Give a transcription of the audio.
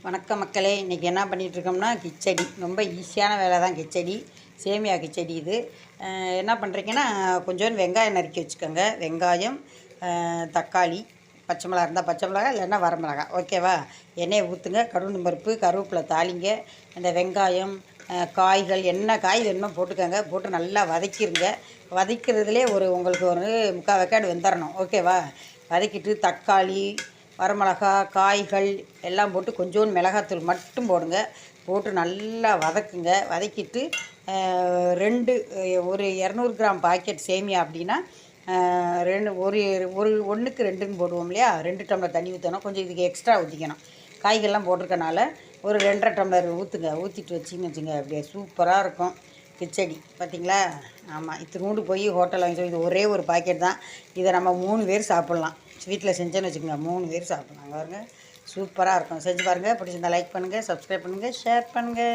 வணக்கம் மக்களே, இன்றைக்கி என்ன பண்ணிகிட்ருக்கோம்னா கிச்சடி. ரொம்ப ஈஸியான வேலை தான் கிச்சடி, சேமியா கிச்சடி. இது என்ன பண்ணுறீங்கன்னா, கொஞ்சோண்டு வெங்காயம் நறுக்கி வச்சுக்கோங்க. வெங்காயம், தக்காளி, பச்சை மிளகா இருந்தால் பச்சை மிளகா, இல்லைன்னா வரமிளகா. ஓகேவா? எண்ணெயை ஊற்றுங்க, கடுகு பருப்பு, கருவேப்பிலை தாளிங்க. இந்த வெங்காயம், காய்கள், என்ன காய் வேணுமோ போட்டுக்கோங்க. போட்டு நல்லா வதக்கிடுங்க. வதக்கிறதுலே உங்களுக்கு ஒரு 3/4 வேக்காடு வெந்துடணும். ஓகேவா? வதக்கிட்டு தக்காளி, வரமிளகா, காய்கள் எல்லாம் போட்டு கொஞ்சோண்டு மிளகாத்தூள் மட்டும் போடுங்க. போட்டு நல்லா வதக்குங்க. வதக்கிட்டு ஒரு 200 கிராம் பாக்கெட் சேமியா அப்படின்னா ஒன்றுக்கு 2ன்னு போடுவோம் இல்லையா? 2 டம்ளர் தண்ணி ஊற்றணும். கொஞ்சம் இதுக்கு எக்ஸ்ட்ரா ஊற்றிக்கணும். காய்கள்லாம் போட்டிருக்கனால ஒரு 2.5 டம்ளர் ஊற்றுங்க. ஊற்றிட்டு வச்சிங்கன்னு வச்சுங்க, அப்படியே சூப்பராக இருக்கும் கிச்சடி. பார்த்திங்களா? ஆமாம், இத்தினூண்டு போய் ஹோட்டலில் வாங்கி, இது ஒரே ஒரு பாக்கெட் தான். இதை நம்ம 3 பேர் சாப்பிட்லாம். வீட்டில் செஞ்சேன்னு வச்சுக்கோங்க, 3 பேர் சாப்பிட்லாம். பாருங்கள், சூப்பராக இருக்கும். செஞ்சு பாருங்கள். பிடிச்சிருந்தா லைக் பண்ணுங்கள், சப்ஸ்கிரைப் பண்ணுங்கள், ஷேர் பண்ணுங்கள்.